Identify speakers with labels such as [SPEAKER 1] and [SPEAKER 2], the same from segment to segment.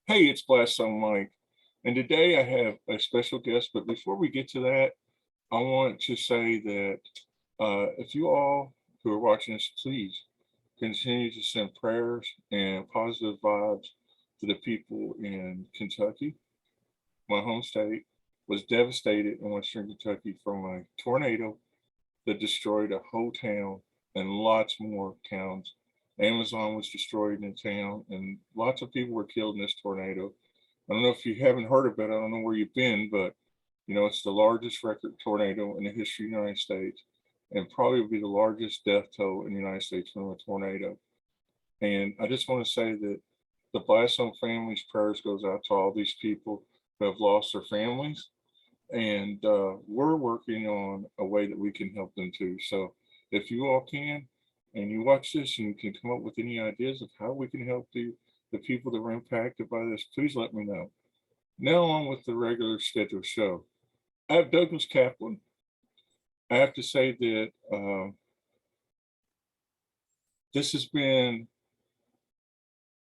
[SPEAKER 1] Hey, it's Blastzone Mike, and today I have a special guest. But before we get to that, I want to say that if you all who are watching this, please continue to send prayers and positive vibes to the people in Kentucky. My home state was devastated in Western Kentucky from a tornado that destroyed a whole town and lots more towns. Amazon was destroyed in the town, and lots of people were killed in this tornado. I don't know if you haven't heard of it. I don't know where you've been, but it's the largest record tornado in the history of the United States, and probably will be the largest death toll in the United States from a tornado. And I just want to say that the Blastzone family's prayers goes out to all these people who have lost their families, and we're working on a way that we can help them too. So if you all can, and you watch this and you can come up with any ideas of how we can help the people that were impacted by this, please let me know. Now on with the regular scheduled show. I have Douglas Kaplan. I have to say that this has been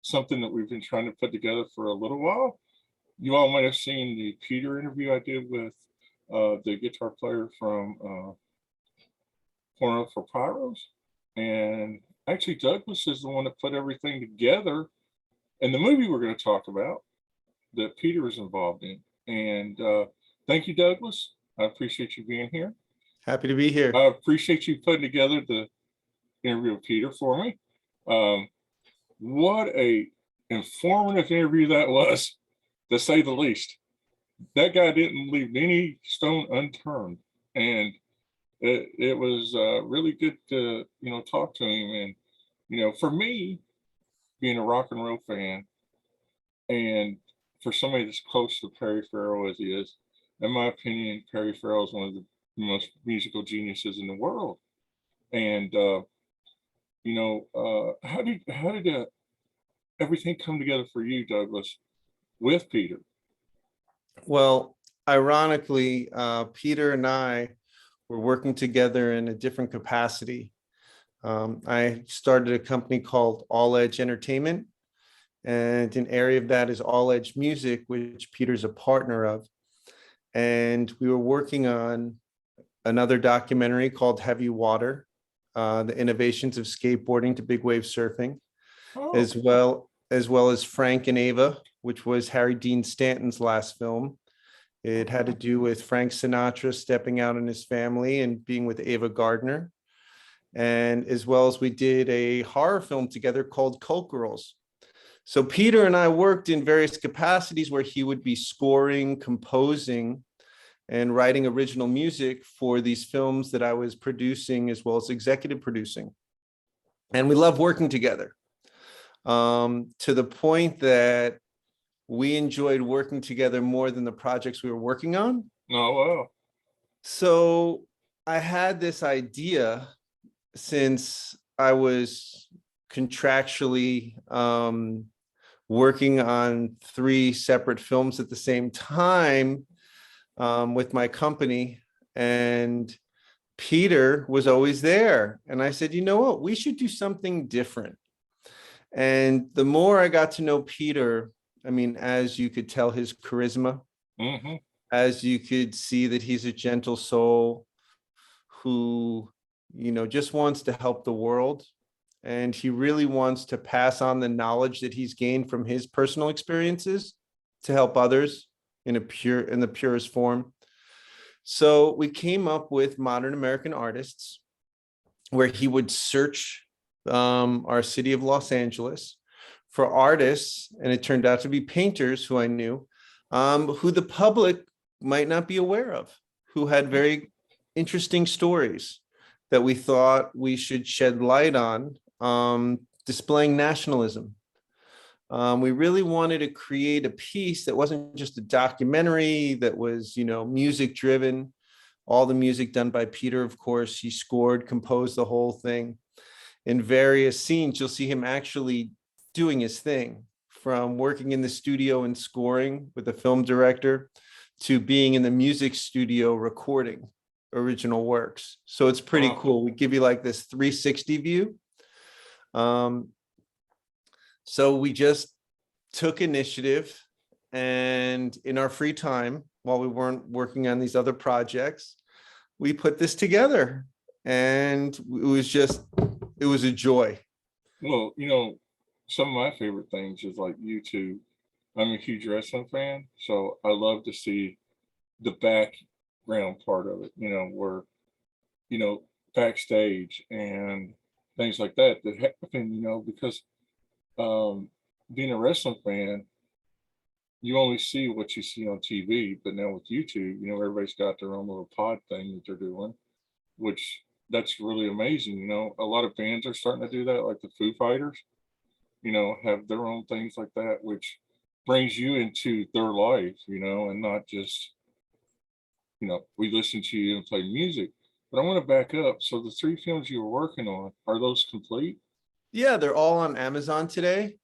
[SPEAKER 1] something that we've been trying to put together for a little while. You all might have seen the Peter interview I did with the guitar player from Porno for Pyros. And actually, Douglas is the one that put everything together in the movie we're going to talk about that Peter is involved in. And thank you, Douglas. I appreciate you being here.
[SPEAKER 2] Happy to be here.
[SPEAKER 1] I appreciate you putting together the interview with Peter for me. What a informative interview that was, to say the least. That guy didn't leave any stone unturned, and it was really good to talk to him. And for me, being a rock and roll fan, and for somebody that's close to Perry Farrell as he is, in my opinion, Perry Farrell is one of the most musical geniuses in the world. And how did everything come together for you, Douglas, with Peter?
[SPEAKER 2] Well, ironically, Peter and I were working together in a different capacity. I started a company called All Edge Entertainment, and an area of that is All Edge Music, which Peter's a partner of. And we were working on another documentary called Heavy Water, the innovations of skateboarding to big wave surfing, as well as Frank and Ava, which was Harry Dean Stanton's last film. It had to do with Frank Sinatra stepping out on his family and being with Ava Gardner. And as well as we did a horror film together called Cult Girls. So Peter and I worked in various capacities where he would be scoring, composing, and writing original music for these films that I was producing, as well as executive producing. And we love working together, to the point that we enjoyed working together more than the projects we were working on.
[SPEAKER 1] Oh, wow.
[SPEAKER 2] So I had this idea, since I was contractually working on 3 separate films at the same time with my company, and Peter was always there. And I said, you know what, we should do something different. And the more I got to know Peter, I mean, as you could tell, his charisma, as you could see that he's a gentle soul who, just wants to help the world. And he really wants to pass on the knowledge that he's gained from his personal experiences to help others in the purest form. So we came up with Modern American Artists, where he would search our city of Los Angeles for artists, and it turned out to be painters who I knew, who the public might not be aware of, who had very interesting stories that we thought we should shed light on, displaying nationalism. We really wanted to create a piece that wasn't just a documentary, that was, music driven. All the music done by Peter, of course. He scored, composed the whole thing. In various scenes, you'll see him actually doing his thing, from working in the studio and scoring with a film director to being in the music studio recording original works. So it's pretty cool. We give you like this 360 view. So we just took initiative, and in our free time, while we weren't working on these other projects, we put this together, and it was a joy.
[SPEAKER 1] Well, some of my favorite things is like YouTube. I'm a huge wrestling fan, so I love to see the background part of it, where, you know, backstage and things like that happen, because um, being a wrestling fan, you only see what you see on TV, but now with YouTube, everybody's got their own little pod thing that they're doing, which that's really amazing. A lot of bands are starting to do that, like the Foo Fighters, have their own things like that, which brings you into their life, and not just, we listen to you and play music. But I want to back up. So the three films you were working on, are those complete?
[SPEAKER 2] Yeah, they're all on Amazon today.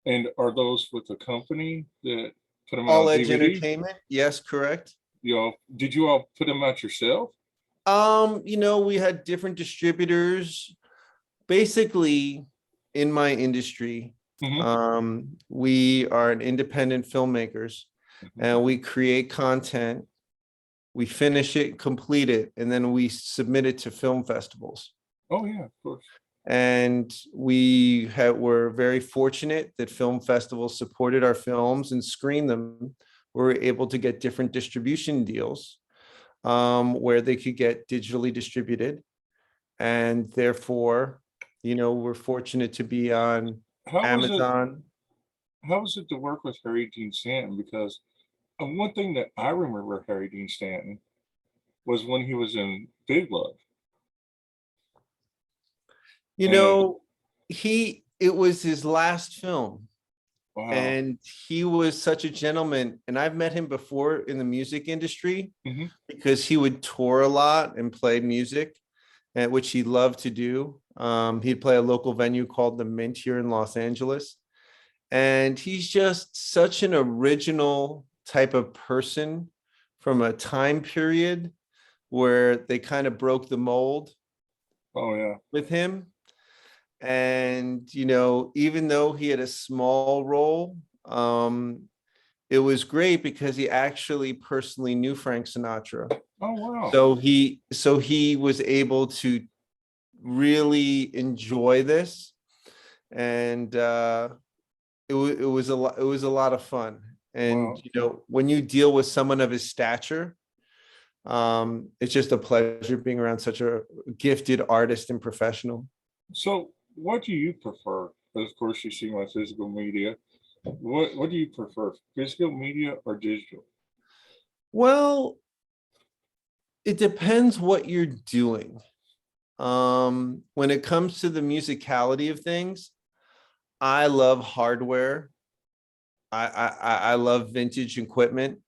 [SPEAKER 1] And are those with a company that put them out
[SPEAKER 2] All
[SPEAKER 1] on
[SPEAKER 2] Edge
[SPEAKER 1] DVD?
[SPEAKER 2] Entertainment. Yes, correct.
[SPEAKER 1] Did you all put them out yourself?
[SPEAKER 2] We had different distributors. Basically, in my industry,
[SPEAKER 1] Hmm.
[SPEAKER 2] we are an independent filmmakers,
[SPEAKER 1] Hmm.
[SPEAKER 2] and we create content, we finish it, complete it, and then we submit it to film festivals.
[SPEAKER 1] Oh yeah, of course.
[SPEAKER 2] And were very fortunate that film festivals supported our films and screened them. We were able to get different distribution deals, where they could get digitally distributed. And therefore, we're fortunate to be on
[SPEAKER 1] How was it?
[SPEAKER 2] Amazon.
[SPEAKER 1] How was it to work with Harry Dean Stanton? Because one thing that I remember Harry Dean Stanton was when he was in Big Love,
[SPEAKER 2] You
[SPEAKER 1] and
[SPEAKER 2] know, it was his last film,
[SPEAKER 1] wow.
[SPEAKER 2] and he was such a gentleman. And I've met him before in the music industry,
[SPEAKER 1] Hmm.
[SPEAKER 2] because he would tour a lot and play music, which he loved to do. He'd play a local venue called the Mint here in Los Angeles. And he's just such an original type of person from a time period where they kind of broke the mold
[SPEAKER 1] Oh yeah.
[SPEAKER 2] with him. And, even though he had a small role, it was great because he actually personally knew Frank Sinatra.
[SPEAKER 1] Oh wow.
[SPEAKER 2] So he was able to really enjoy this. And it was a lot of fun. And,
[SPEAKER 1] Wow.
[SPEAKER 2] when you deal with someone of his stature, it's just a pleasure being around such a gifted artist and professional.
[SPEAKER 1] So what do you prefer? Of course, you see my physical media. What do you prefer, physical media or digital?
[SPEAKER 2] Well, it depends what you're doing. When it comes to the musicality of things, I love hardware. I love vintage equipment.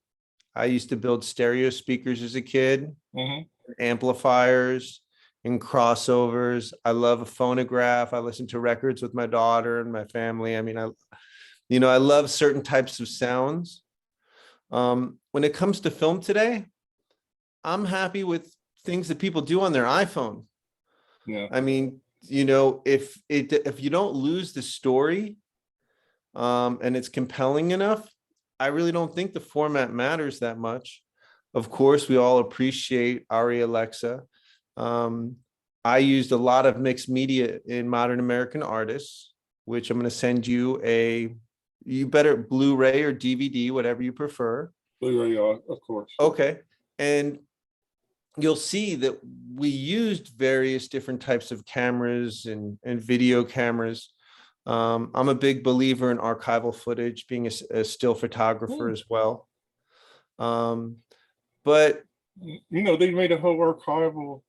[SPEAKER 2] I used to build stereo speakers as a kid,
[SPEAKER 1] Hmm.
[SPEAKER 2] amplifiers and crossovers. I love a phonograph. I listen to records with my daughter and my family. I mean, I love certain types of sounds. When it comes to film today, I'm happy with things that people do on their iPhone.
[SPEAKER 1] Yeah.
[SPEAKER 2] I mean, if you don't lose the story, and it's compelling enough, I really don't think the format matters that much. Of course, we all appreciate Ari Alexa. Um, I used a lot of mixed media in Modern American Artists, which I'm going to send you you better Blu-ray or DVD, whatever you prefer.
[SPEAKER 1] Blu-ray, of course.
[SPEAKER 2] Okay. And you'll see that we used various different types of cameras and video cameras. I'm a big believer in archival footage, being a still photographer
[SPEAKER 1] Hmm.
[SPEAKER 2] as well. But
[SPEAKER 1] They made a whole archival.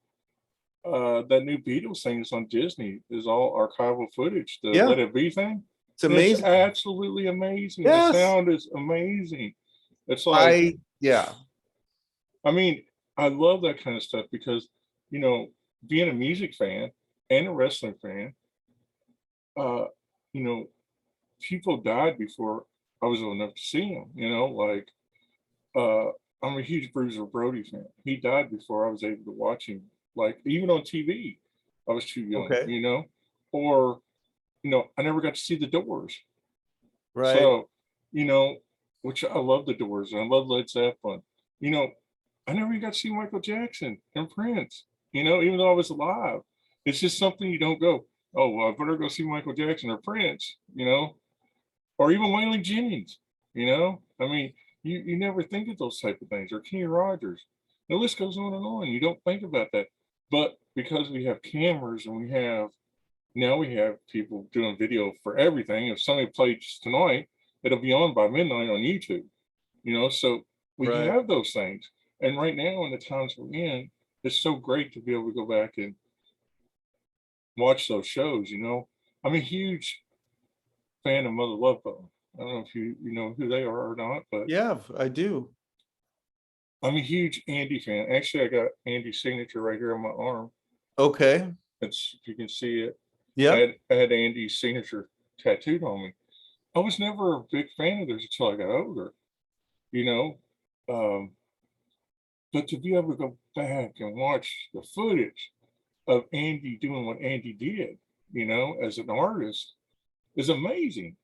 [SPEAKER 1] That new Beatles thing is on Disney. Is all archival footage. The
[SPEAKER 2] yeah,
[SPEAKER 1] Let It Be thing.
[SPEAKER 2] it's
[SPEAKER 1] And it's
[SPEAKER 2] amazing.
[SPEAKER 1] absolutely amazing. The
[SPEAKER 2] Yes,
[SPEAKER 1] sound is amazing. It's like,
[SPEAKER 2] yeah,
[SPEAKER 1] I mean, I love that kind of stuff because, you know, being a music fan and a wrestling fan, uh, you know, people died before I was old enough to see them. Like uh, I'm a huge Bruiser Brody fan. He died before I was able to watch him. Like even on TV, I was too young.
[SPEAKER 2] okay,
[SPEAKER 1] Or I never got to see the Doors.
[SPEAKER 2] Right.
[SPEAKER 1] So, you know, which I love the Doors and I love Led Zeppelin. You know, I never even got to see Michael Jackson and Prince, you know, even though I was alive. It's just something you don't go, oh, well, I better go see Michael Jackson or Prince, you know, or even Waylon Jennings, you know. I mean, you never think of those type of things, or Kenny Rogers. The list goes on and on. You don't think about that. But because we have cameras and now we have people doing video for everything. If somebody plays tonight, it'll be on by midnight on YouTube, you know. So we
[SPEAKER 2] Right.
[SPEAKER 1] have those things. And right now, in the times we're in, it's so great to be able to go back and watch those shows, you know. I'm a huge fan of Mother Love Bone. I don't know if you know who they are or not, but
[SPEAKER 2] Yeah, I do.
[SPEAKER 1] I'm a huge Andy fan. Actually, I got Andy's signature right here on my arm.
[SPEAKER 2] Okay.
[SPEAKER 1] It's, if you can see it.
[SPEAKER 2] Yep.
[SPEAKER 1] I had Andy's signature tattooed on me. I was never a big fan of theirs until I got older, you know. Um, but to be able to go back and watch the footage of Andy doing what Andy did, you know, as an artist is amazing.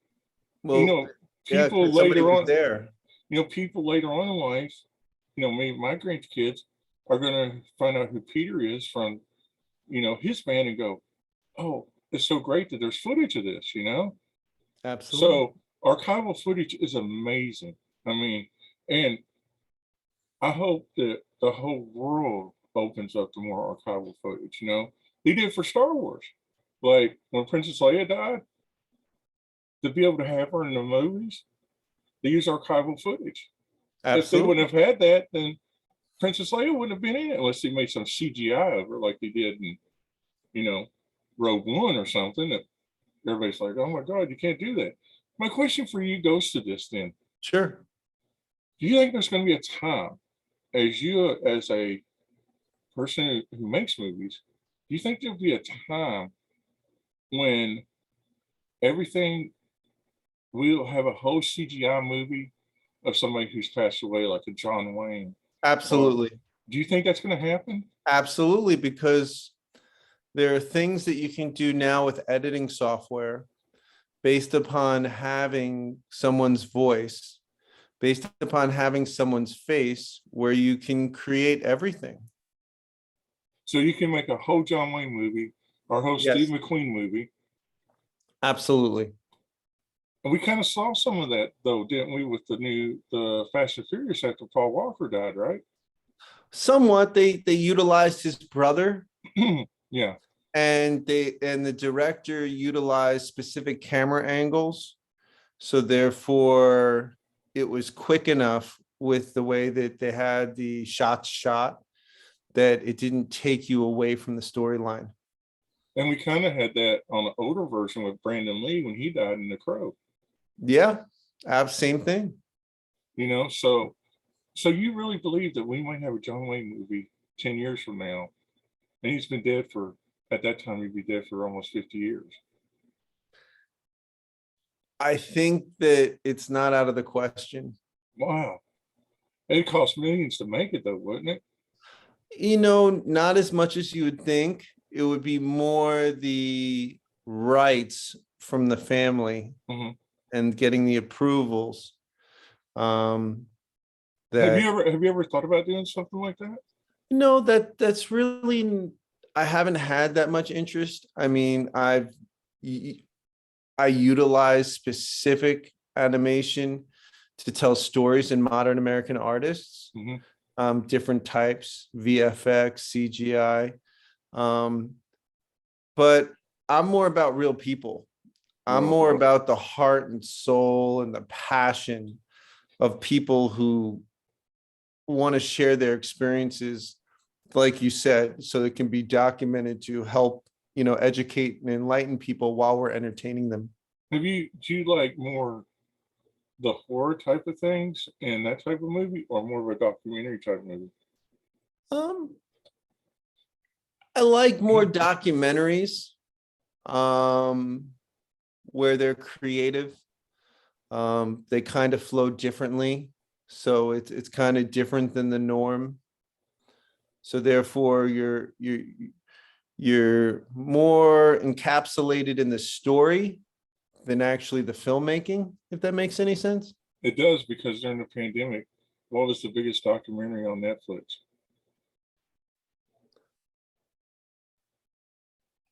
[SPEAKER 1] You
[SPEAKER 2] Well,
[SPEAKER 1] know,
[SPEAKER 2] yeah,
[SPEAKER 1] people
[SPEAKER 2] somebody
[SPEAKER 1] later
[SPEAKER 2] was
[SPEAKER 1] on,
[SPEAKER 2] there.
[SPEAKER 1] you know, people later on in life, you know, me, my grandkids are going to find out who Peter is from, you know, his band and go, oh, it's so great that there's footage of this, you know?
[SPEAKER 2] Absolutely.
[SPEAKER 1] So archival footage is amazing. I mean, and I hope that the whole world opens up to more archival footage, you know? They did for Star Wars. Like when Princess Leia died, to be able to have her in the movies, they use archival footage. If they
[SPEAKER 2] Absolutely.
[SPEAKER 1] wouldn't have had that, then Princess Leia wouldn't have been in it unless they made some CGI of her like they did in, you know, Rogue One or something that everybody's like, oh my God, you can't do that. My question for you goes to this then.
[SPEAKER 2] Sure.
[SPEAKER 1] Do you think there's going to be a time as you, as a person who makes movies, do you think there'll be a time when everything, we'll have a whole CGI movie of somebody who's passed away, like a John Wayne? Or
[SPEAKER 2] Absolutely.
[SPEAKER 1] do you think that's going to happen?
[SPEAKER 2] Absolutely. Because there are things that you can do now with editing software based upon having someone's voice, based upon having someone's face, where you can create everything.
[SPEAKER 1] So you can make a whole John Wayne movie or a whole Steve
[SPEAKER 2] Yes.
[SPEAKER 1] McQueen movie.
[SPEAKER 2] Absolutely.
[SPEAKER 1] And we kind of saw some of that though, didn't we, with the Fast and Furious after Paul Walker died, right?
[SPEAKER 2] Somewhat they utilized his brother,
[SPEAKER 1] Yeah.
[SPEAKER 2] and the director utilized specific camera angles. So therefore it was quick enough with the way that they had the shots shot that it didn't take you away from the storyline.
[SPEAKER 1] And we kind of had that on the older version with Brandon Lee when he died in The Crow.
[SPEAKER 2] Yeah, same thing.
[SPEAKER 1] You know, so you really believe that we might have a John Wayne movie 10 years from now, and he's been dead for, at that time he'd be dead for almost 50 years.
[SPEAKER 2] I think that it's not out of the question.
[SPEAKER 1] Wow. It cost millions to make it though, wouldn't it?
[SPEAKER 2] Not as much as you would think. It would be more the rights from the family
[SPEAKER 1] Mhm.
[SPEAKER 2] and getting the approvals. That
[SPEAKER 1] Have you ever thought about doing something like that?
[SPEAKER 2] that's really, I haven't had that much interest. I mean, I utilize specific animation to tell stories in modern American artists,
[SPEAKER 1] Hmm.
[SPEAKER 2] different types, VFX, CGI. But I'm more about real people. I'm
[SPEAKER 1] Real
[SPEAKER 2] more
[SPEAKER 1] people.
[SPEAKER 2] about the heart and soul and the passion of people who want to share their experiences, like you said, so it can be documented to help, educate and enlighten people while we're entertaining them.
[SPEAKER 1] Do you like more the horror type of things in that type of movie, or more of a documentary type movie?
[SPEAKER 2] Um, I like more documentaries, um, where they're creative. They kind of flow differently, so it's kind of different than the norm. So therefore, you're more encapsulated in the story than actually the filmmaking, if that makes any sense.
[SPEAKER 1] It does, because during the pandemic, what was the biggest documentary on Netflix?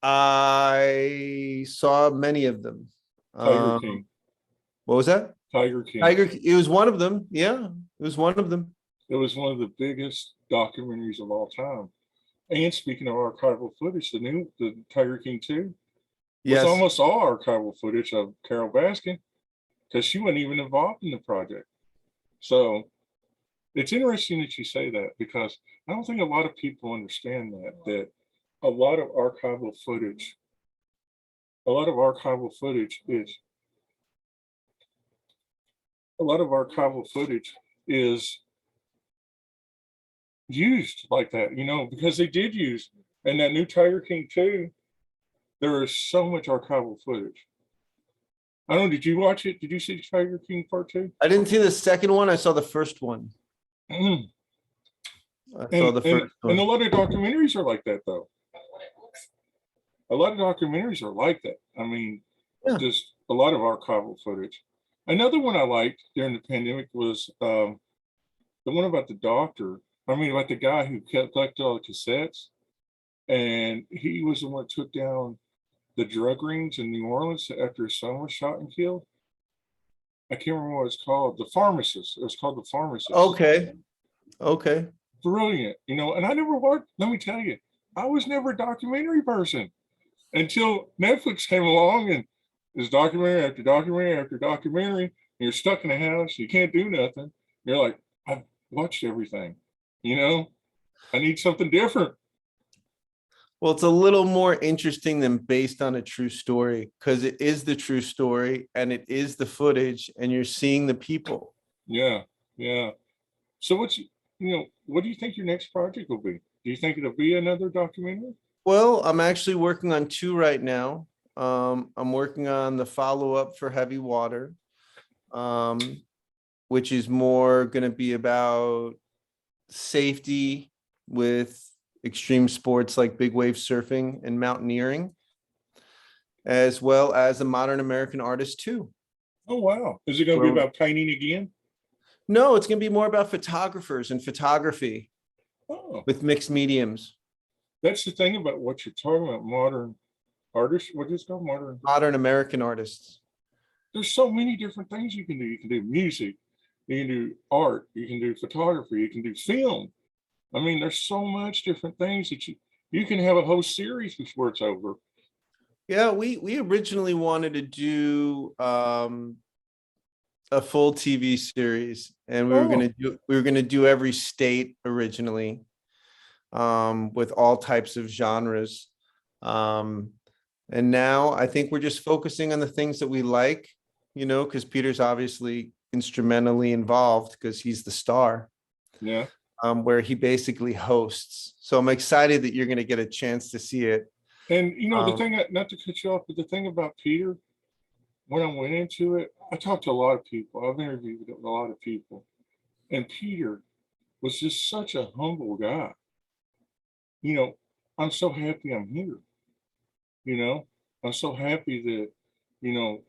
[SPEAKER 2] I saw many of them.
[SPEAKER 1] Tiger King.
[SPEAKER 2] What was that?
[SPEAKER 1] Tiger King.
[SPEAKER 2] It was one of them. Yeah, it was one of them.
[SPEAKER 1] It was one of the biggest documentaries of all time. And speaking of archival footage, the Tiger King 2 was
[SPEAKER 2] Yes.
[SPEAKER 1] almost all archival footage of Carol Baskin, because she wasn't even involved in the project. So it's interesting that you say that, because I don't think a lot of people understand that a lot of archival footage, a lot of archival footage is a lot of archival footage is used like that, because they did use, and that new Tiger King 2, there is so much archival footage. I don't know, did you watch it? Did you see Tiger King Part 2?
[SPEAKER 2] I didn't see the second one. I saw the first one.
[SPEAKER 1] Mm.
[SPEAKER 2] I saw the first
[SPEAKER 1] And a
[SPEAKER 2] one.
[SPEAKER 1] lot of documentaries are like that, though. A lot of documentaries are like that. I mean,
[SPEAKER 2] Yeah.
[SPEAKER 1] just a lot of archival footage. Another one I liked during the pandemic was the one about the doctor. I mean, about the guy who collected all the cassettes, and he was the one that took down the drug rings in New Orleans after his son was shot and killed. I can't remember what it's called. The pharmacist. It was called The Pharmacist.
[SPEAKER 2] Okay. Okay.
[SPEAKER 1] Brilliant. And I never watched, let me tell you, I was never a documentary person until Netflix came along, and there's documentary after documentary after documentary, and you're stuck in a house, you can't do nothing. You're like, I've watched everything. I need something different.
[SPEAKER 2] Well, it's a little more interesting than based on a true story, because it is the true story and it is the footage and you're seeing the people.
[SPEAKER 1] Yeah, yeah. So what do you think your next project will be? Do you think it'll be another documentary?
[SPEAKER 2] Well, I'm actually working on two right now. I'm working on the follow-up for Heavy Water, which is more going to be about safety with extreme sports like big wave surfing and mountaineering, as well as a modern American artist too.
[SPEAKER 1] Oh, wow. Is it going to be about painting again?
[SPEAKER 2] No, it's going to be more about photographers and photography with mixed mediums.
[SPEAKER 1] That's the thing about what you're talking about, modern artists. What is it called?
[SPEAKER 2] Modern American artists.
[SPEAKER 1] There's so many different things you can do. You can do music, you can do art, you can do photography, you can do film. I mean, there's so much different things that you can have a whole series before it's over.
[SPEAKER 2] Yeah, we originally wanted to do a full TV series, and we were gonna do every state originally, with all types of genres. And now I think we're just focusing on the things that we like, because Peter's obviously instrumentally involved because he's the star.
[SPEAKER 1] Yeah.
[SPEAKER 2] Where he basically hosts. So I'm excited that you're going to get a chance to see it.
[SPEAKER 1] And the thing, not to cut you off, but the thing about Peter, when I went into it, I talked to a lot of people. I've interviewed a lot of people, and Peter was just such a humble guy. I'm so happy I'm here. I'm so happy that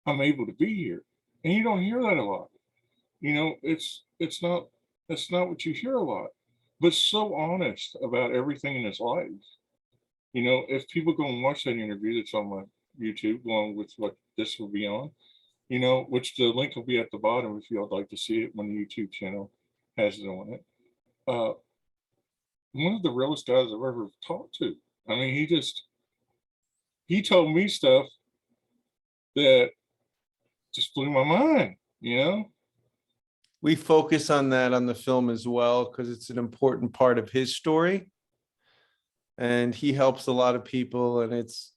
[SPEAKER 1] I'm able to be here, and you don't hear that a lot. It's not what you hear a lot, but so honest about everything in his life. If people go and watch that interview that's on my YouTube, along with what this will be on, which the link will be at the bottom if you'd like to see it when the YouTube channel has it on it. One of the realest guys I've ever talked to. I mean, he told me stuff that just blew my mind,
[SPEAKER 2] We focus on that on the film as well, because it's an important part of his story. And he helps a lot of people. And it's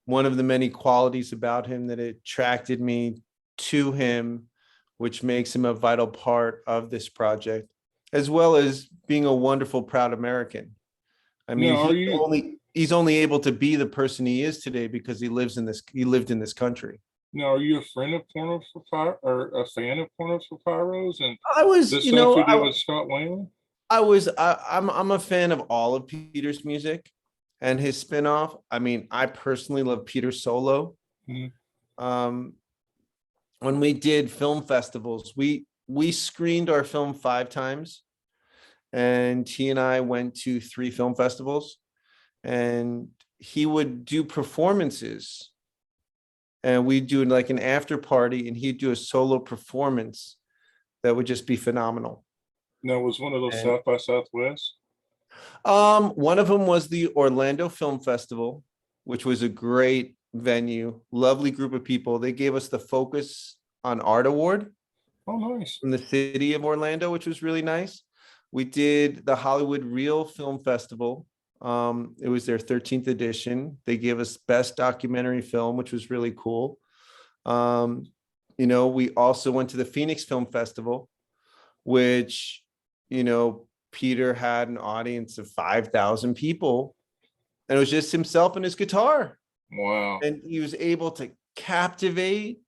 [SPEAKER 2] one of the many qualities about him that attracted me to him, which makes him a vital part of this project, as well as being a wonderful, proud American. I mean, he's only able to be the person he is today because he lived in this country.
[SPEAKER 1] Now, are you a friend of Porno for Pyros, or a fan of Porno for Pyros? And
[SPEAKER 2] I was,
[SPEAKER 1] the stuff he did with Scott Wayland?
[SPEAKER 2] I'm a fan of all of Peter's music and his spinoff. I mean, I personally love Peter solo.
[SPEAKER 1] Mm-hmm.
[SPEAKER 2] um, when we did film festivals, we screened our film 5 times, and he and I went to 3 film festivals, and he would do performances, and we'd do like an after party, and he'd do a solo performance that would just be phenomenal.
[SPEAKER 1] Now, was one of those
[SPEAKER 2] And
[SPEAKER 1] South by Southwest?
[SPEAKER 2] one of them was the Orlando Film Festival, which was a great venue, lovely group of people. They gave us the Focus on Art Award
[SPEAKER 1] Oh, nice.
[SPEAKER 2] from the city of Orlando, which was really nice. We did the Hollywood Reel Film Festival. It was their 13th edition. They gave us Best Documentary Film, which was really cool. We also went to the Phoenix Film Festival, which, Peter had an audience of 5,000 people, and it was just himself and his guitar.
[SPEAKER 1] Wow.
[SPEAKER 2] And he was able to captivate.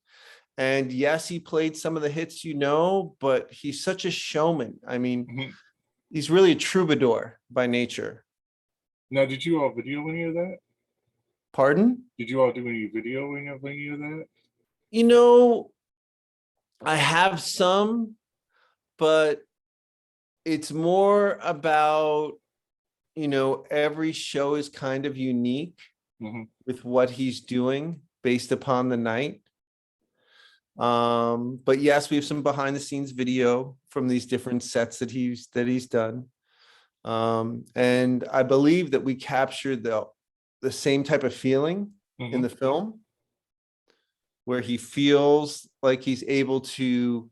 [SPEAKER 2] And yes, he played some of the hits, but he's such a showman. I mean,
[SPEAKER 1] Mhm.
[SPEAKER 2] he's really a troubadour by nature.
[SPEAKER 1] Now, did you all video any of that?
[SPEAKER 2] Pardon?
[SPEAKER 1] Did you all do any videoing of any of that?
[SPEAKER 2] I have some, but it's more about, every show is kind of unique
[SPEAKER 1] Mhm.
[SPEAKER 2] with what he's doing based upon the night. But yes, we have some behind the scenes video from these different sets that he's done. And I believe that we captured the same type of feeling in
[SPEAKER 1] Mhm.
[SPEAKER 2] the film, where he feels like he's able to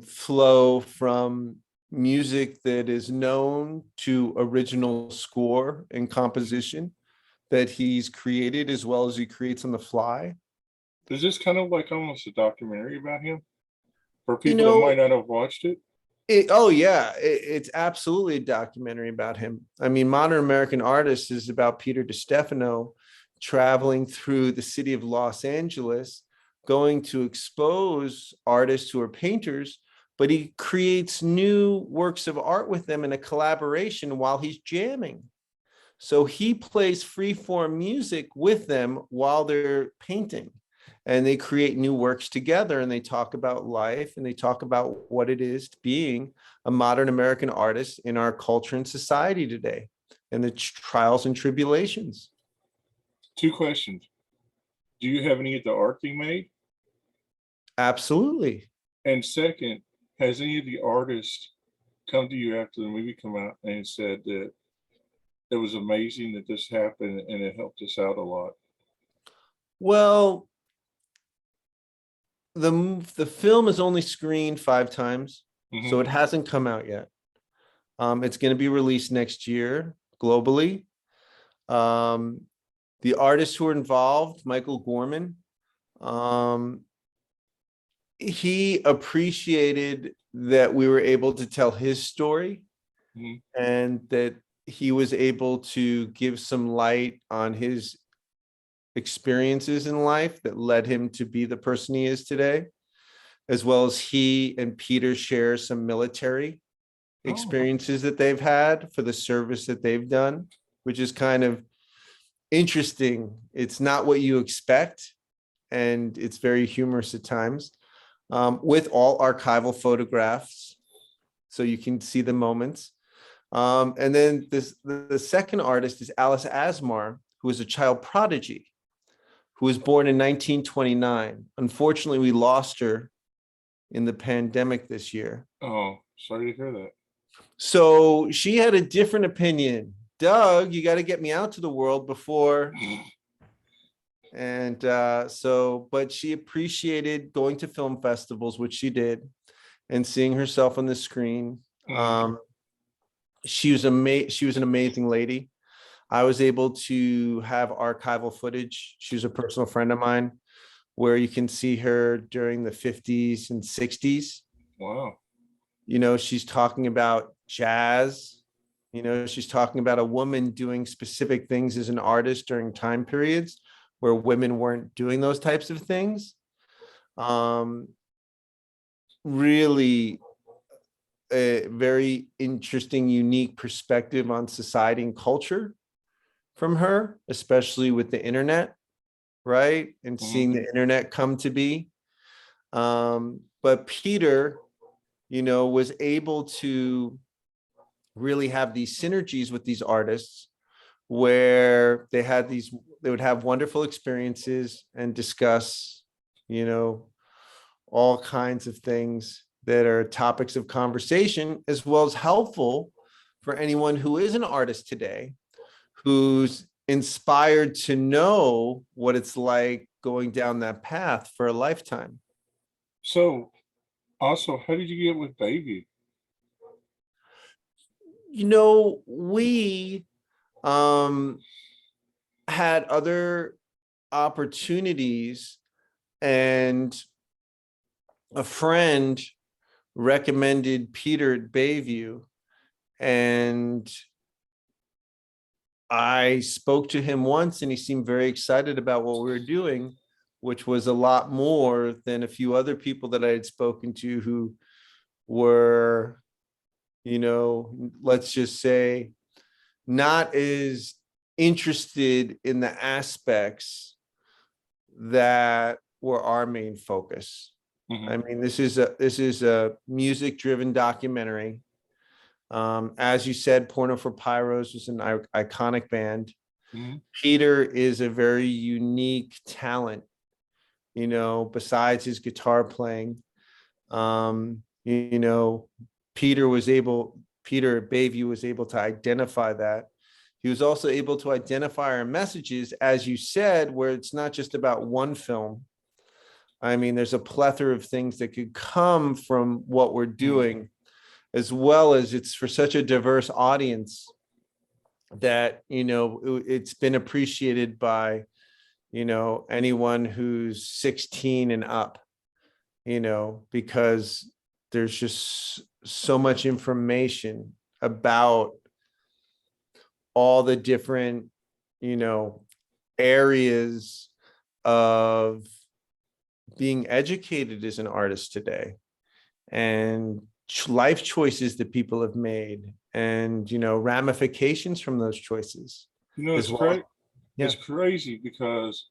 [SPEAKER 2] flow from music that is known to original score and composition that he's created, as well as he creates on the fly.
[SPEAKER 1] Is this kind of like almost a documentary about him for
[SPEAKER 2] You
[SPEAKER 1] people that
[SPEAKER 2] know,
[SPEAKER 1] might not have watched it?
[SPEAKER 2] oh yeah, it's absolutely a documentary about him. I mean, Modern American Artist is about Peter DiStefano traveling through the city of Los Angeles, going to expose artists who are painters, but he creates new works of art with them in a collaboration while he's jamming. So he plays freeform music with them while they're painting, and they create new works together, and they talk about life, and they talk about what it is to being a modern American artist in our culture and society today, and the trials and tribulations.
[SPEAKER 1] 2 questions. Do you have any of the art he made?
[SPEAKER 2] Absolutely.
[SPEAKER 1] And second, has any of the artists come to you after the movie come out and said that it was amazing that this happened and it helped us out a lot?
[SPEAKER 2] Well, the film is only screened 5 times,
[SPEAKER 1] Mhm.
[SPEAKER 2] so it hasn't come out yet. It's going to be released next year globally. The artists who are involved, Michael Gorman, he appreciated that we were able to tell his story,
[SPEAKER 1] Mhm.
[SPEAKER 2] and that he was able to give some light on his experiences in life that led him to be the person he is today, as well as he and Peter share some military
[SPEAKER 1] Oh,
[SPEAKER 2] experiences that they've had for the service that they've done, which is kind of interesting. It's not what you expect, and it's very humorous at times, with all archival photographs, so you can see the moments. And then the second artist is Alice Asmar, who is a child prodigy, who was born in 1929. Unfortunately, we lost her in the pandemic this year.
[SPEAKER 1] oh, sorry to hear that.
[SPEAKER 2] So she had a different opinion. Doug, you got to get me out to the world before. And but she appreciated going to film festivals, which she did, and seeing herself on the screen.
[SPEAKER 1] Mhm.
[SPEAKER 2] She was an amazing lady. I was able to have archival footage. She was a personal friend of mine, where you can see her during the 50s and 60s.
[SPEAKER 1] Wow.
[SPEAKER 2] She's talking about jazz. She's talking about a woman doing specific things as an artist during time periods where women weren't doing those types of things. Really a very interesting, unique perspective on society and culture from her, especially with the internet. right? And seeing the internet come to be. But Peter, was able to really have these synergies with these artists where they would have wonderful experiences and discuss, all kinds of things that are topics of conversation, as well as helpful for anyone who is an artist today, who's inspired to know what it's like going down that path for a lifetime.
[SPEAKER 1] So also, how did you get with Baby?
[SPEAKER 2] We had other opportunities, and a friend recommended Peter at Bayview, and I spoke to him once and he seemed very excited about what we were doing, which was a lot more than a few other people that I had spoken to who were, let's just say, not as interested in the aspects that were our main focus. I mean, this is a music-driven documentary. As you said, Porno for Pyros was an iconic band. Peter is a very unique talent, besides his guitar playing. Peter at Bayview was able to identify that. He was also able to identify our messages, as you said, where it's not just about one film. I mean, there's a plethora of things that could come from what we're doing, as well as it's for such a diverse audience that, it's been appreciated by, anyone who's 16 and up, because there's just so much information about all the different, areas of being educated as an artist today, and life choices that people have made, and ramifications from those choices.
[SPEAKER 1] It's great. Yeah. It's crazy because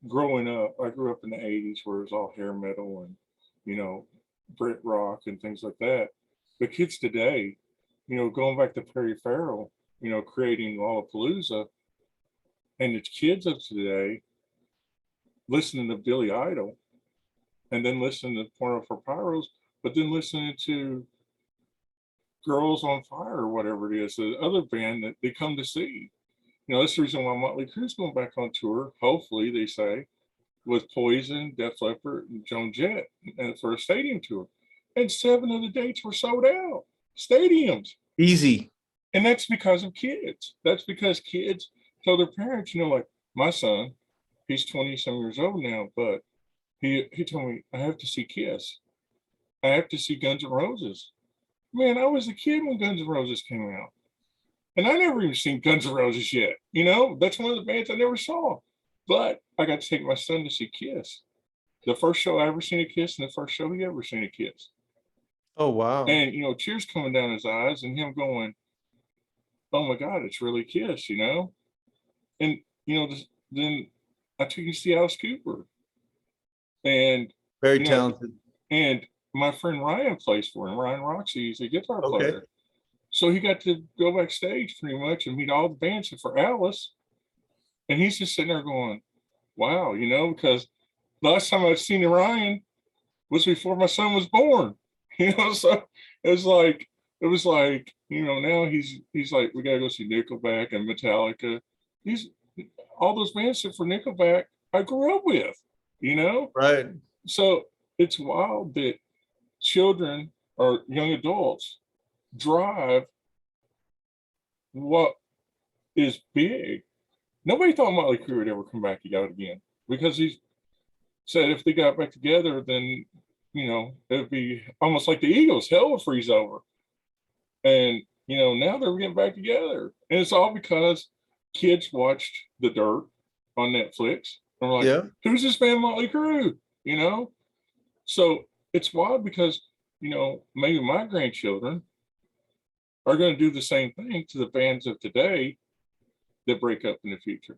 [SPEAKER 1] growing up, I grew up in the 80s where it was all hair metal and Brit rock and things like that. The kids today, going back to Perry Farrell, creating Lollapalooza, and the kids of today listening to Billy Idol, and then listening to Porno for Pyros, but then listening to Girls on Fire or whatever it is, the other band that they come to see. That's the reason why Motley Crue's going back on tour, hopefully, they say, with Poison, Def Leppard, and Joan Jett, and for a stadium tour. And 7 of the dates were sold out. Stadiums.
[SPEAKER 2] Easy.
[SPEAKER 1] And that's because of kids. That's because kids tell their parents, like my son, he's 20-some years old now, but he told me, I have to see Kiss. I have to see Guns N' Roses. Man, I was a kid when Guns N' Roses came out. And I never even seen Guns N' Roses yet. That's one of the bands I never saw. But I got to take my son to see Kiss. The first show I ever seen a Kiss, and the first show he ever seen a Kiss.
[SPEAKER 2] Oh, wow.
[SPEAKER 1] And, tears coming down his eyes, and him going, oh my God, it's really Kiss, And, then I took him to see Alice Cooper. And
[SPEAKER 2] very talented.
[SPEAKER 1] And my friend Ryan plays for him. Ryan Roxy, he's a guitar player. So he got to go backstage pretty much and meet all the bands for Alice. And he's just sitting there going, wow, because last time I'd seen Ryan was before my son was born. So it was like, now he's like, we gotta go see Nickelback and Metallica. All those bands for Nickelback I grew up with,
[SPEAKER 2] Right.
[SPEAKER 1] So it's wild that children or young adults drive what is big. Nobody thought Motley Crue would ever come back together again, because he said if they got back together, then it'd be almost like the Eagles. Hell would freeze over. And now they're getting back together, and it's all because kids watched The Dirt on Netflix. And we're like, who's this band Motley Crue? So it's wild because maybe my grandchildren are going to do the same thing to the bands of today that break up in the future.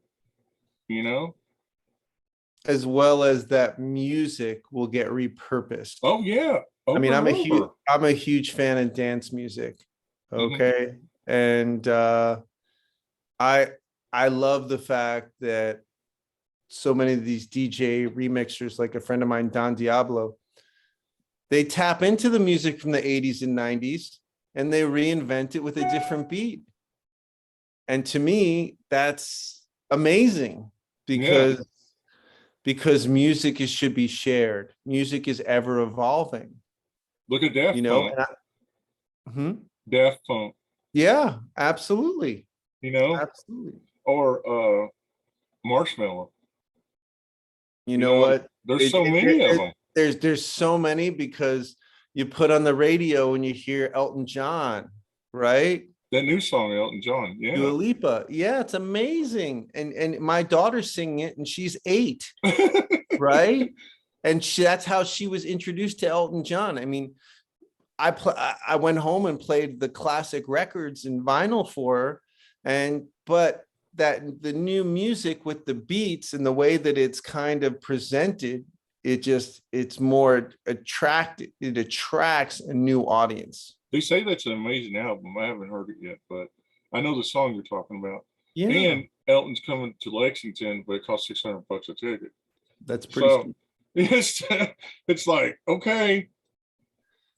[SPEAKER 2] as well as that music will get repurposed.
[SPEAKER 1] Oh yeah,
[SPEAKER 2] I mean,
[SPEAKER 1] over and over.
[SPEAKER 2] I'm a huge fan of dance music.
[SPEAKER 1] Mhm.
[SPEAKER 2] Okay. And I I love the fact that so many of these DJ remixers, like a friend of mine, Don Diablo, they tap into the music from the 80s and 90s and they reinvent it with a different beat. And to me, that's amazing
[SPEAKER 1] Yeah,
[SPEAKER 2] because music is should be shared. Music is ever evolving,
[SPEAKER 1] look at
[SPEAKER 2] you
[SPEAKER 1] Daft
[SPEAKER 2] know.
[SPEAKER 1] Punk.
[SPEAKER 2] Mhm.
[SPEAKER 1] Daft Punk,
[SPEAKER 2] Yeah, absolutely.
[SPEAKER 1] you know,
[SPEAKER 2] Absolutely.
[SPEAKER 1] or Marshmallow.
[SPEAKER 2] You
[SPEAKER 1] You
[SPEAKER 2] know
[SPEAKER 1] know,
[SPEAKER 2] what?
[SPEAKER 1] there's so many of them.
[SPEAKER 2] There's so many because you put on the radio and you hear Elton John, right?
[SPEAKER 1] That new song, Elton John.
[SPEAKER 2] Dua
[SPEAKER 1] Yeah.
[SPEAKER 2] Lipa. Yeah, it's amazing. And my daughter's singing it and she's 8, right? And that's how she was introduced to Elton John. I mean, I went home and played the classic records in vinyl for her, but that the new music with the beats and the way that it's kind of presented, it's more attractive. It attracts a new audience.
[SPEAKER 1] They say that's an amazing album. I haven't heard it yet, but I know the song you're talking about.
[SPEAKER 2] Yeah,
[SPEAKER 1] And Elton's coming to Lexington, but it costs $600 a ticket.
[SPEAKER 2] that's pretty
[SPEAKER 1] So
[SPEAKER 2] steep.
[SPEAKER 1] it's it's like, okay,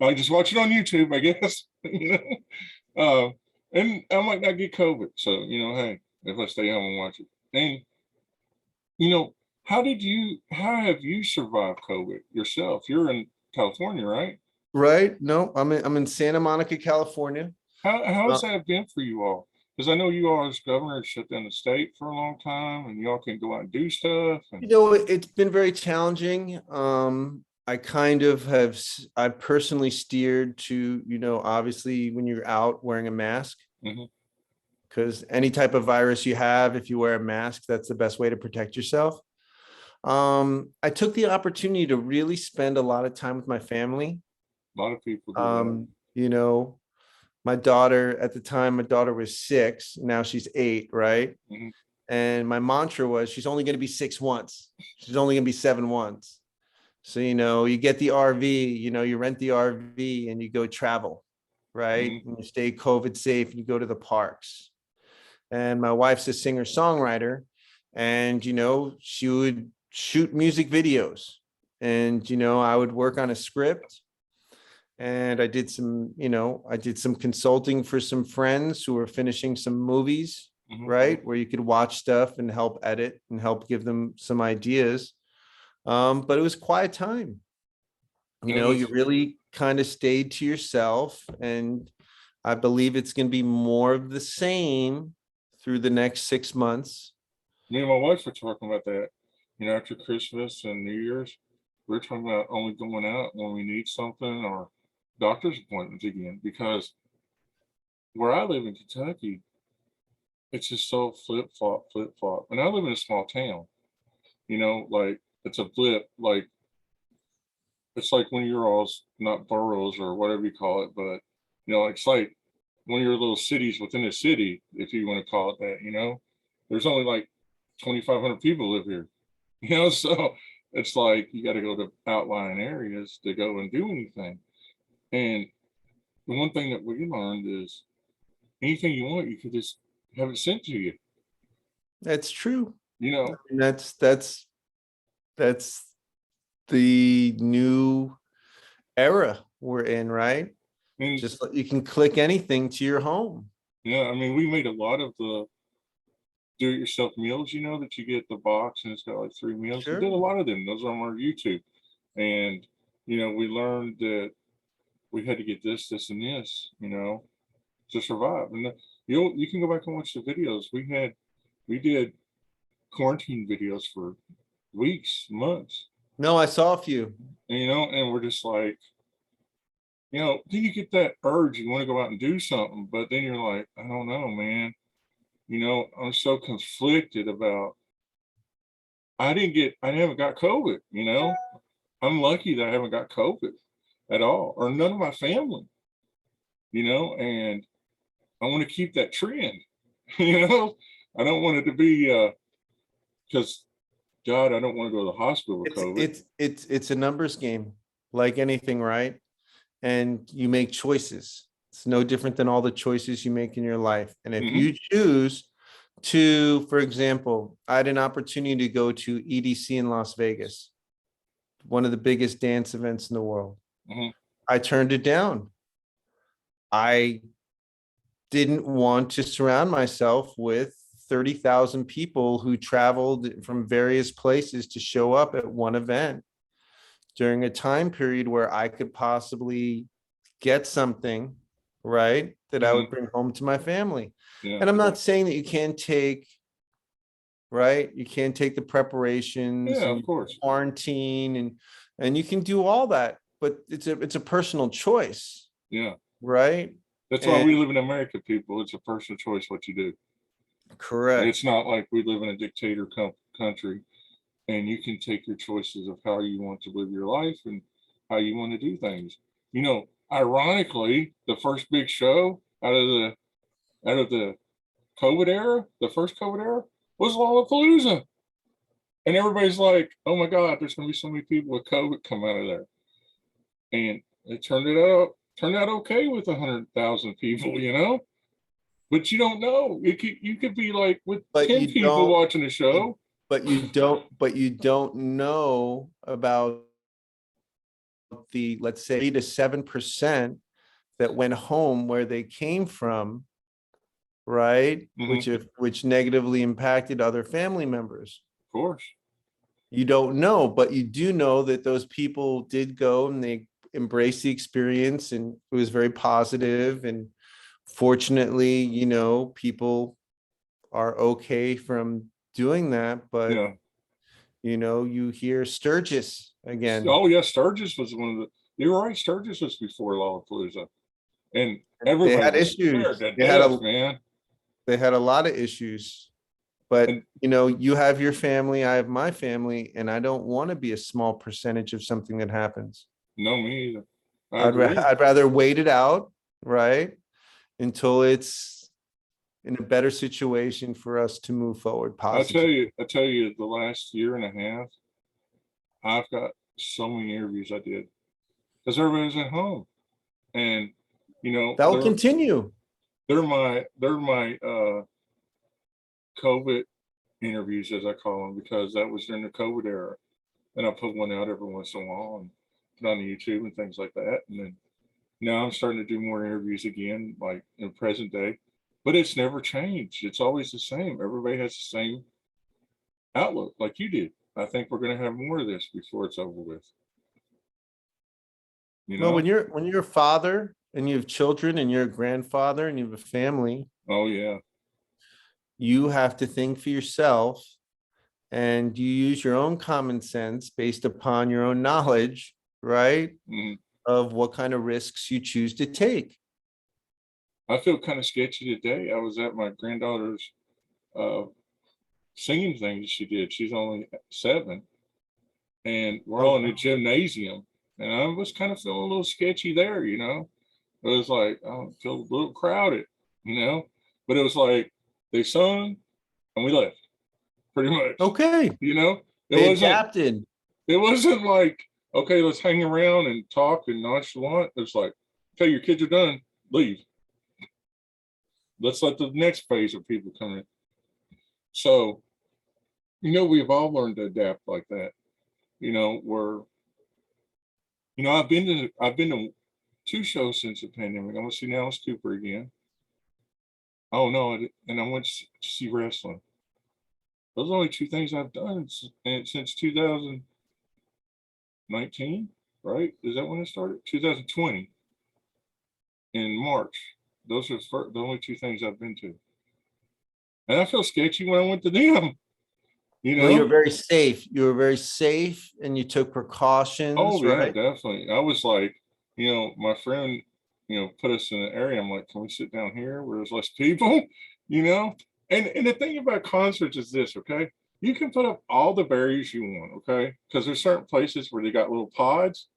[SPEAKER 1] I just watch it on YouTube, I guess. And I might not get COVID. So, hey, if I stay home and watch it. And you know, how have you survived COVID yourself? You're in California, right?
[SPEAKER 2] Right? No, I'm in Santa Monica, California.
[SPEAKER 1] How's
[SPEAKER 2] Uh,
[SPEAKER 1] that been for you all? Because I know you all as governor shut down the state for a long time, and y'all can go out and do stuff. And
[SPEAKER 2] it's been very challenging. I kind of I personally steered to, obviously when you're out wearing a mask,
[SPEAKER 1] mhm.
[SPEAKER 2] because any type of virus you have, if you wear a mask, that's the best way to protect yourself. I took the opportunity to really spend a lot of time with my family.
[SPEAKER 1] A lot of people do that.
[SPEAKER 2] Um, you know, my daughter at the time, my daughter was 6, now she's 8, right?
[SPEAKER 1] Mhm.
[SPEAKER 2] And my mantra was she's only going to be 6 once. She's only going to be 7 once. So, you get the RV, you rent the RV and you go travel, right?
[SPEAKER 1] Mhm.
[SPEAKER 2] And you stay COVID safe and you go to the parks. And my wife's a singer songwriter and, she would shoot music videos and, I would work on a script and I did some consulting for some friends who were finishing some movies,
[SPEAKER 1] Mhm.
[SPEAKER 2] right? Where you could watch stuff and help edit and help give them some ideas. But it was quiet time.
[SPEAKER 1] It
[SPEAKER 2] You
[SPEAKER 1] was
[SPEAKER 2] really kind of stayed to yourself. And I believe it's going to be more of the same through the next 6 months.
[SPEAKER 1] Me and my wife were talking about that. After Christmas and New Year's, we're talking about only going out when we need something or doctor's appointments again. Because where I live in Kentucky, it's just so flip flop, flip flop. And I live in a small town. Like it's a blip. Like it's like when you're all not boroughs or whatever you call it, but it's like one of your little cities within a city, if you want to call it that. There's only like 2,500 people live here. So it's like you got to go to outlying areas to go and do anything. And the one thing that we learned is anything you want, you could just have it sent to you.
[SPEAKER 2] That's true.
[SPEAKER 1] You
[SPEAKER 2] I
[SPEAKER 1] know,
[SPEAKER 2] mean, that's the new era we're in, right?
[SPEAKER 1] and
[SPEAKER 2] Just you can click anything to your home.
[SPEAKER 1] yeah, I mean, we made a lot of the do-it-yourself meals. That you get the box and it's got like 3 meals. We did a
[SPEAKER 2] Sure.
[SPEAKER 1] lot of them. Those are on our YouTube, and we learned that we had to get this, and this, to survive. And you can go back and watch the videos. We did quarantine videos for weeks, months,
[SPEAKER 2] No, I saw a few.
[SPEAKER 1] and we're just like, then you get that urge, you want to go out and do something, but then you're like, I don't know, man. I'm so conflicted about I haven't got COVID, I'm lucky that I haven't got COVID at all, or none of my family, and I want to keep that trend, you know. I don't want it to be because God, I don't want to go to the hospital with COVID.
[SPEAKER 2] It's a numbers game, like anything, right? And you make choices. It's no different than all the choices you make in your life. And if
[SPEAKER 1] Hmm.
[SPEAKER 2] you choose to, for example, I had an opportunity to go to EDC in Las Vegas, one of the biggest dance events in the world.
[SPEAKER 1] Hmm.
[SPEAKER 2] I turned it down. I didn't want to surround myself with 30,000 people who traveled from various places to show up at one event during a time period where I could possibly get something, right, that I
[SPEAKER 1] Hmm.
[SPEAKER 2] would bring home to my family.
[SPEAKER 1] Yeah.
[SPEAKER 2] And I'm not saying that you can't take, right, you can't take the preparations
[SPEAKER 1] Yeah,
[SPEAKER 2] and
[SPEAKER 1] of course.
[SPEAKER 2] quarantine and you can do all that, but it's a personal choice,
[SPEAKER 1] Yeah.
[SPEAKER 2] right?
[SPEAKER 1] That's why
[SPEAKER 2] And
[SPEAKER 1] we live in America, people. It's a personal choice what you do.
[SPEAKER 2] correct.
[SPEAKER 1] It's not like we live in a dictator country, and you can take your choices of how you want to live your life and how you want to do things. You know, ironically, the first big show out of the COVID era, the first COVID era, was Lollapalooza. And everybody's like, oh my God, there's gonna be so many people with COVID come out of there. And it turned out okay with 100,000 people, But you don't know. You could be like with
[SPEAKER 2] But
[SPEAKER 1] 10
[SPEAKER 2] you
[SPEAKER 1] people
[SPEAKER 2] don't,
[SPEAKER 1] watching the show.
[SPEAKER 2] but you don't know about the, let's say, 3 to 7% that went home where they came from, right?
[SPEAKER 1] Hmm.
[SPEAKER 2] Which negatively impacted other family members.
[SPEAKER 1] Of course.
[SPEAKER 2] You don't know, but you do know that those people did go and they embraced the experience and it was very positive. And fortunately, people are okay from doing that. But,
[SPEAKER 1] Yeah.
[SPEAKER 2] you hear Sturgis again.
[SPEAKER 1] Oh yeah, Sturgis was one of the. You're right. Sturgis was before Lollapalooza, and
[SPEAKER 2] They
[SPEAKER 1] everybody
[SPEAKER 2] had
[SPEAKER 1] was scared
[SPEAKER 2] issues.
[SPEAKER 1] to
[SPEAKER 2] They had
[SPEAKER 1] death,
[SPEAKER 2] a
[SPEAKER 1] man.
[SPEAKER 2] they had a lot of issues. But
[SPEAKER 1] And
[SPEAKER 2] you have your family, I have my family, and I don't want to be a small percentage of something that happens.
[SPEAKER 1] no, me either. I agree.
[SPEAKER 2] I'd rather wait it out, right, until it's in a better situation for us to move forward positively.
[SPEAKER 1] I tell you, the last year and a half, I've got so many interviews I did because everybody's at home, and
[SPEAKER 2] That will continue.
[SPEAKER 1] they're my COVID interviews, as I call them, because that was during the COVID era, and I put one out every once in a while and put on YouTube and things like that, and then now I'm starting to do more interviews again, like in present day, but it's never changed. It's always the same. Everybody has the same outlook, like you did. I think we're going to have more of this before it's over with. You
[SPEAKER 2] Well, when
[SPEAKER 1] know?
[SPEAKER 2] you're a father and you have children and you're a grandfather and you have a family,
[SPEAKER 1] Oh yeah.
[SPEAKER 2] you have to think for yourself and you use your own common sense based upon your own knowledge, right?
[SPEAKER 1] Hmm.
[SPEAKER 2] Of what kind of risks you choose to take.
[SPEAKER 1] I feel kind of sketchy today. I was at my granddaughter's uh, singing thing that she did. She's only 7, and we're
[SPEAKER 2] Oh,
[SPEAKER 1] all in the gymnasium, and I was kind of feeling a little sketchy there. It was like I feel a little crowded, but it was like they sung and we left pretty much.
[SPEAKER 2] okay.
[SPEAKER 1] You know, it
[SPEAKER 2] They
[SPEAKER 1] wasn't
[SPEAKER 2] adapted.
[SPEAKER 1] it wasn't like, okay, let's hang around and talk and nonchalant. It's like, okay, your kids are done, leave. Let's let the next phase of people come in. So, we've all learned to adapt like that. Where I've been to 2 shows since the pandemic. I went to see Alice Cooper again. Oh no, and I went to see wrestling. Those are only 2 things I've done since 2019, right? Is that when it started? 2020 in March. Those are the only 2 things I've been to, and I feel sketchy when I went to them. You
[SPEAKER 2] Well, you're
[SPEAKER 1] know?
[SPEAKER 2] very safe. You were very safe and you took precautions,
[SPEAKER 1] Oh yeah,
[SPEAKER 2] right?
[SPEAKER 1] definitely. I was like, my friend, put us in an area. I'm like, can we sit down here where there's less people? You know? And the thing about concerts is this, okay? You can put up all the barriers you want, okay? Because there's certain places where they got little pods,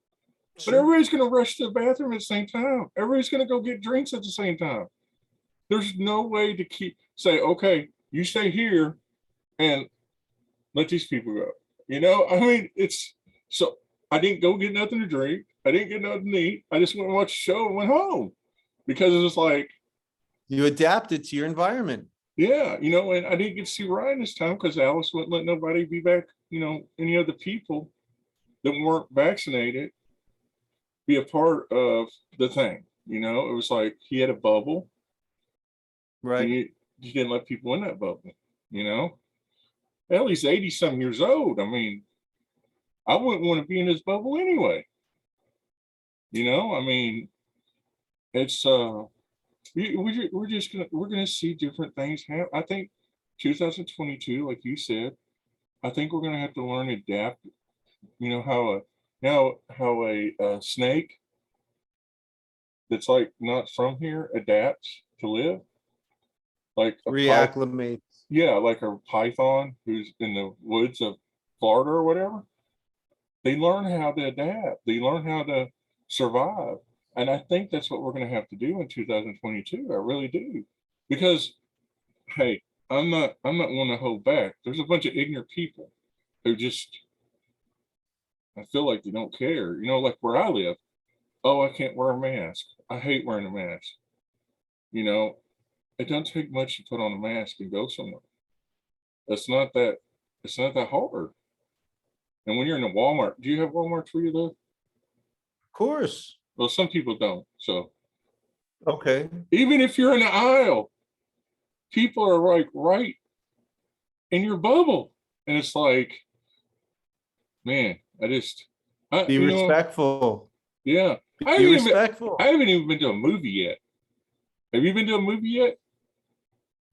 [SPEAKER 1] but
[SPEAKER 2] Sure.
[SPEAKER 1] everybody's gonna rush to the bathroom at the same time. Everybody's gonna go get drinks at the same time. There's no way to say, okay, you stay here and let these people go. I mean, it's so I didn't go get nothing to drink. I didn't get nothing to eat. I just went and watched a show and went home because it was like,
[SPEAKER 2] You adapted to your environment.
[SPEAKER 1] yeah, and I didn't get to see Ryan this time because Alice wouldn't let nobody be back, any other people that weren't vaccinated be a part of the thing. It was like he had a bubble and
[SPEAKER 2] Right.
[SPEAKER 1] you didn't let people in that bubble, you know. Ellie's 80 some years old. I mean, I wouldn't want to be in his bubble anyway. I mean, it's we're gonna see different things happen. I think 2022, like you said, I think we're gonna have to learn to adapt. How a snake that's like not from here adapts to live, like a python.
[SPEAKER 2] Reacclimate.
[SPEAKER 1] Yeah, like a python who's in the woods of Florida or whatever. They learn how to adapt. They learn how to survive. And I think that's what we're going to have to do in 2022. I really do. Because hey, I'm not one to hold back. There's a bunch of ignorant people who just I feel like they don't care. Like where I live. Oh, I can't wear a mask. I hate wearing a mask. You know, it doesn't take much to put on a mask and go somewhere. It's not that it's not that hard. And when you're in a Walmart, do you have Walmart where you live?
[SPEAKER 2] Of course.
[SPEAKER 1] Well, some people don't. So
[SPEAKER 2] Okay.
[SPEAKER 1] even if you're in the aisle, people are like right in your bubble. And it's like, man,
[SPEAKER 2] Be respectful.
[SPEAKER 1] yeah.
[SPEAKER 2] Be respectful.
[SPEAKER 1] I haven't even been to a movie yet. Have you been to a movie yet?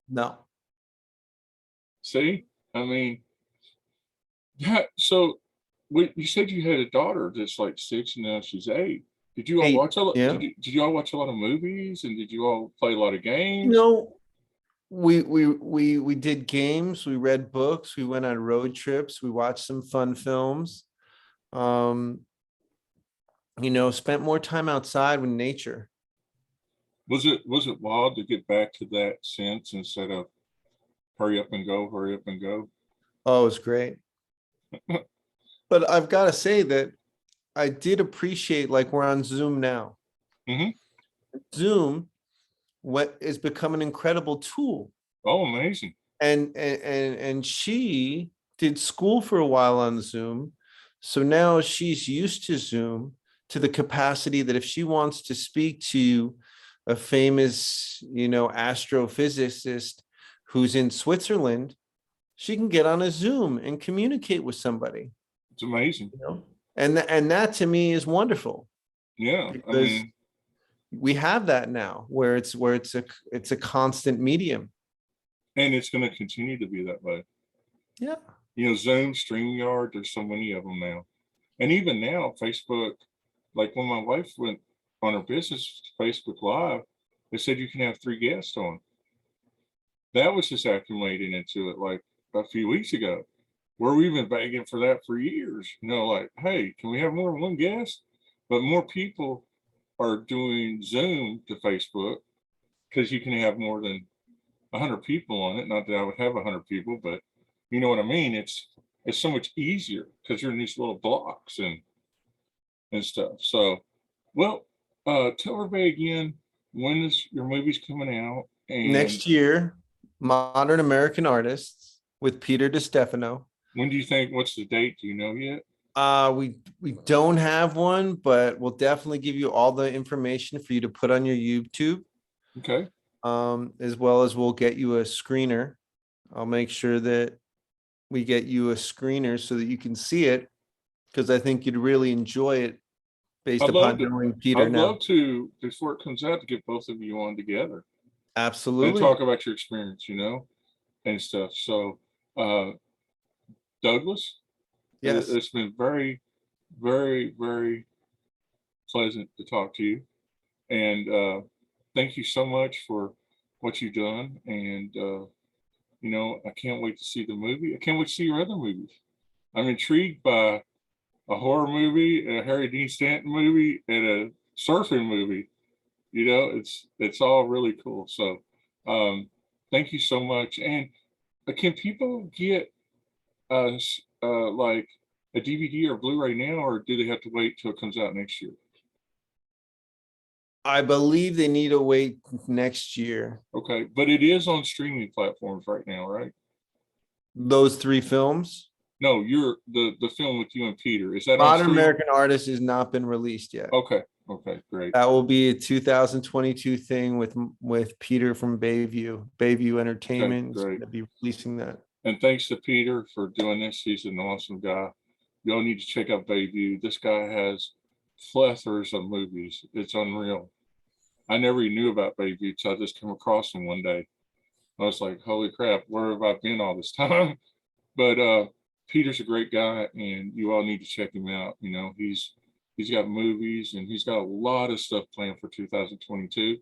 [SPEAKER 2] No.
[SPEAKER 1] See, I mean, so you said you had a daughter that's like 6 and now she's 8. Did you all
[SPEAKER 2] 8.
[SPEAKER 1] watch a lot?
[SPEAKER 2] Yeah.
[SPEAKER 1] Did you all watch a lot of movies and did you all play a lot of
[SPEAKER 2] You
[SPEAKER 1] games?
[SPEAKER 2] know, we did games, we read books, we went on road trips, we watched some fun films. Um, spent more time outside with nature.
[SPEAKER 1] Was it wild to get back to that sense instead of hurry up and go, hurry up and go?
[SPEAKER 2] Oh, it was great. But I've got to say that I did appreciate, like, we're on Zoom now.
[SPEAKER 1] Hmm.
[SPEAKER 2] Zoom what is become an incredible tool.
[SPEAKER 1] Oh, amazing.
[SPEAKER 2] And she did school for a while on Zoom. So now she's used to Zoom to the capacity that if she wants to speak to a famous, astrophysicist who's in Switzerland, she can get on a Zoom and communicate with somebody.
[SPEAKER 1] It's amazing.
[SPEAKER 2] And that to me is wonderful.
[SPEAKER 1] Yeah, I
[SPEAKER 2] Because
[SPEAKER 1] mean,
[SPEAKER 2] we have that now where it's a constant medium.
[SPEAKER 1] and it's going to continue to be that way.
[SPEAKER 2] Yeah.
[SPEAKER 1] Zoom, StreamYard, there's so many of them now. And even now, Facebook, like when my wife went on her business Facebook Live, they said you can have 3 guests on. That was just acclimating into it like a few weeks ago, where we've been begging for that for years. Like, hey, can we have more than one guest? But more people are doing Zoom to Facebook because you can have more than 100 people on it. Not that I would have 100 people, but you know what I mean? It's so much easier because you're in these little blocks and stuff. So, well, tell everybody again, when is your movie's coming out? And
[SPEAKER 2] Next year, Modern American Artists with Peter DiStefano.
[SPEAKER 1] when do you think? What's the date? Do you know yet?
[SPEAKER 2] We don't have one, but we'll definitely give you all the information for you to put on your YouTube.
[SPEAKER 1] Okay.
[SPEAKER 2] As well as we'll get you a screener. I'll make sure that we get you a screener so that you can see it, because I think you'd really enjoy it based
[SPEAKER 1] I'd love
[SPEAKER 2] upon
[SPEAKER 1] to.
[SPEAKER 2] knowing Peter
[SPEAKER 1] I'd
[SPEAKER 2] now.
[SPEAKER 1] love to, before it comes out, to get both of you on together and
[SPEAKER 2] Absolutely.
[SPEAKER 1] talk about your experience, and stuff. So, Douglas,
[SPEAKER 2] Yes.
[SPEAKER 1] it's been very, very, very pleasant to talk to you. And thank you so much for what you've done. And, I can't wait to see the movie. I can't wait to see your other movies. I'm intrigued by a horror movie, a Harry Dean Stanton movie, and a surfing movie. It's all really cool. So thank you so much. And can people get like a DVD or Blu-ray now, or do they have to wait till it comes out next year?
[SPEAKER 2] I believe they need to wait next year.
[SPEAKER 1] Okay, but it is on streaming platforms right now, right?
[SPEAKER 2] Those three films.
[SPEAKER 1] No, you're the film with you and Peter. Is that on
[SPEAKER 2] Modern
[SPEAKER 1] streaming?
[SPEAKER 2] American Artist has not been released yet.
[SPEAKER 1] Okay, okay, great.
[SPEAKER 2] That will be a 2022 thing with Peter from Bayview. Bayview Entertainment is
[SPEAKER 1] great.
[SPEAKER 2] going to be releasing that.
[SPEAKER 1] And thanks to Peter for doing this. He's an awesome guy. Y'all need to check out Bayview. This guy has plethoras of movies. It's unreal. I never even knew about Bayview, so I just came across him one day. I was like, holy crap, where have I been all this time? But Peter's a great guy, and you all need to check him out. You know, he's got movies, and he's got a lot of stuff planned for 2022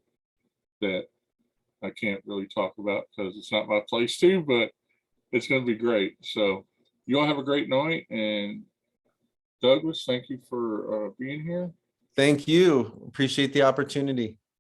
[SPEAKER 1] that I can't really talk about because it's not my place to, but it's going to be great. So you all have a great night, and Douglas, thank you for being here.
[SPEAKER 2] Thank you. Appreciate the opportunity.